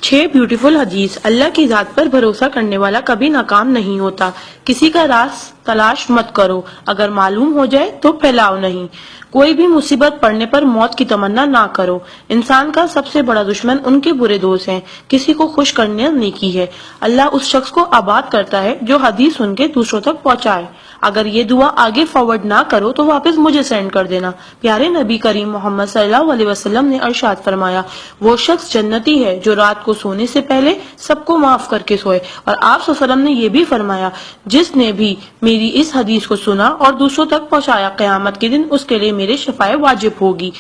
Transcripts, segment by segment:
6 beautiful حدیث۔ اللہ کی ذات پر بھروسہ کرنے والا کبھی ناکام نہیں ہوتا۔ کسی کا راز تلاش مت کرو، اگر معلوم ہو جائے تو پھیلاؤ نہیں۔ کوئی بھی مصیبت پڑنے پر موت کی تمنا نہ کرو۔ انسان کا سب سے بڑا دشمن ان کے برے دوست ہیں۔ کسی کو خوش کرنا نیکی ہے۔ اللہ اس شخص کو آباد کرتا ہے جو حدیث سن کے دوسروں تک پہنچائے۔ اگر یہ دعا آگے فارورڈ نہ کرو تو واپس مجھے سینڈ کر دینا۔ پیارے نبی کریم محمد صلی اللہ علیہ وسلم نے ارشاد فرمایا، وہ شخص جنتی ہے جو رات کو سونے سے پہلے سب کو معاف کر کے سوئے۔ اور آپ صلی اللہ علیہ وسلم نے یہ بھی فرمایا، جس نے بھی میری اس حدیث کو سنا اور دوسروں تک پہنچایا، قیامت کے دن اس کے لیے میرے شفاعت واجب ہوگی۔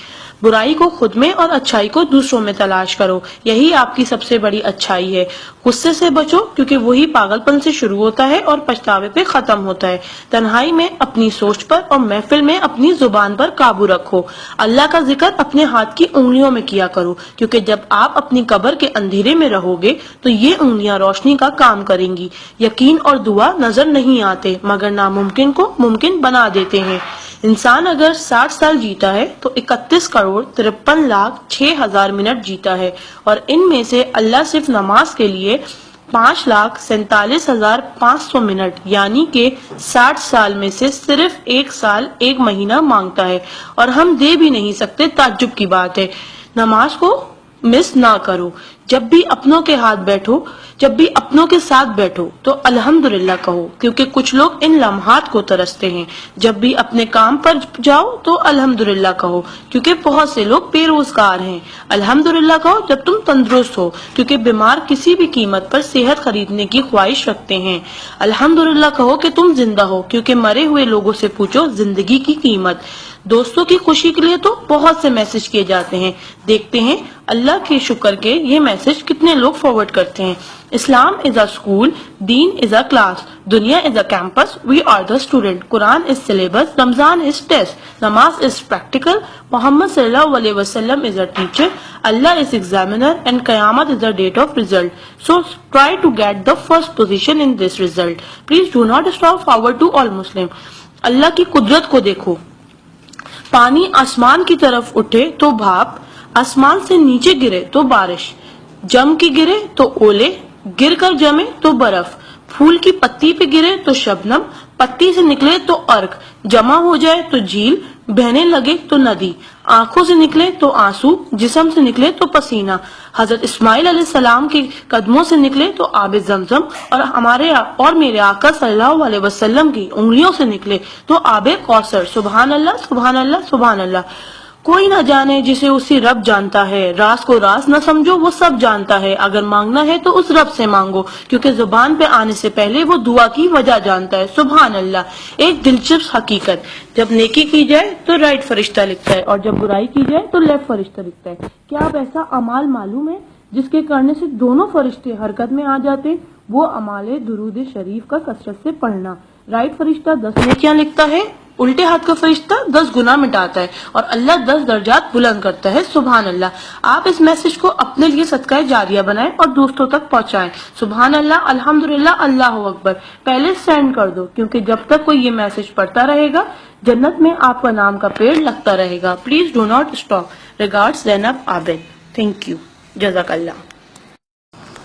برائی کو خود میں اور اچھائی کو دوسروں میں تلاش کرو، یہی آپ کی سب سے بڑی اچھائی ہے۔ غصے سے بچو کیونکہ وہی پاگل پن سے شروع ہوتا ہے اور پچھتاوے پہ ختم ہوتا ہے۔ تنہائی میں اپنی سوچ پر اور محفل میں اپنی زبان پر قابو رکھو۔ اللہ کا ذکر اپنے ہاتھ کی انگلیوں میں کیا کرو، کیونکہ جب آپ اپنی قبر کے اندھیرے میں رہو گے تو یہ انگلیاں روشنی کا کام کریں گی۔ یقین اور دعا نظر نہیں آتے مگر ناممکن کو ممکن بنا دیتے ہیں۔ انسان اگر 60 سال جیتا ہے تو 31,53,06,000 منٹ جیتا ہے، اور ان میں سے اللہ صرف نماز کے لیے 5,47,500 منٹ یعنی کہ 60 سال میں سے صرف 1 سال 1 مہینہ مانگتا ہے، اور ہم دے بھی نہیں سکتے۔ تعجب کی بات ہے۔ نماز کو مس نہ کرو۔ جب بھی اپنوں کے ساتھ بیٹھو تو الحمدللہ کہو، کیونکہ کچھ لوگ ان لمحات کو ترستے ہیں۔ جب بھی اپنے کام پر جاؤ تو الحمدللہ کہو، کیونکہ بہت سے لوگ بے روزگار ہیں۔ الحمدللہ کہو جب تم تندرست ہو، کیونکہ بیمار کسی بھی قیمت پر صحت خریدنے کی خواہش رکھتے ہیں۔ الحمدللہ کہو کہ تم زندہ ہو، کیونکہ مرے ہوئے لوگوں سے پوچھو زندگی کی قیمت۔ دوستوں کی خوشی کے لیے تو بہت سے میسج کیے جاتے ہیں، دیکھتے ہیں اللہ کے شکر کے یہ میسج کتنے لوگ فارورڈ کرتے ہیں۔ اسلام از a school, then is a class, دنیا is a campus, we are the student, Quran is syllabus, Ramzan is test, namaz is practical, Muhammad صلی اللہ علیہ وسلم is a teacher, Allah is examiner and Qayamat is the date of result. So try to get the first position in this result. Please do not stop forward to all Muslim. اللہ کی قدرت کو دیکھو۔ پانی آسمان کی طرف اٹھے تو بھاپ، آسمان سے نیچے گرے تو بارش، جم کے گرے تو اولے، گر کر جمے تو برف، پھول کی پتی پہ گرے تو شبنم، پتی سے نکلے تو ارک، جمع ہو جائے تو جھیل، بہنے لگے تو ندی، آنکھوں سے نکلے تو آنسو، جسم سے نکلے تو پسینہ، حضرت اسماعیل علیہ السلام کے قدموں سے نکلے تو آب زمزم، اور میرے آقا صلی اللہ علیہ وسلم کی انگلیوں سے نکلے تو آب کوثر۔ سبحان اللہ، سبحان اللہ، سبحان اللہ۔ کوئی نہ جانے جسے اسی رب جانتا ہے، راز کو راز نہ سمجھو وہ سب جانتا ہے، اگر مانگنا ہے تو اس رب سے مانگو، کیونکہ زبان پہ آنے سے پہلے وہ دعا کی وجہ جانتا ہے۔ سبحان اللہ۔ ایک دلچسپ حقیقت، جب نیکی کی جائے تو رائٹ فرشتہ لکھتا ہے، اور جب برائی کی جائے تو لیفٹ فرشتہ لکھتا ہے۔ کیا آپ ایسا اعمال معلوم ہے جس کے کرنے سے دونوں فرشتے حرکت میں آ جاتے؟ وہ اعمال درود شریف کا کثرت سے پڑھنا۔ رائٹ فرشتہ 10 نیکیاں لکھتا ہے، الٹے ہاتھ کا فرشتہ 10 گناہ مٹاتا ہے، اور اللہ 10 درجات بلند کرتا ہے۔ سبحان اللہ۔ آپ اس میسج کو اپنے لیے صدقہ جاریہ بنائیں اور دوستوں تک پہنچائیں۔ سبحان اللہ، الحمدللہ، اللہ اکبر۔ پہلے سینڈ کر دو، کیونکہ جب تک کوئی یہ میسج پڑھتا رہے گا جنت میں آپ کا نام کا پیڑ لگتا رہے گا۔ Please do not stop. Regards Zainab Abid. Thank you, جزاک اللہ۔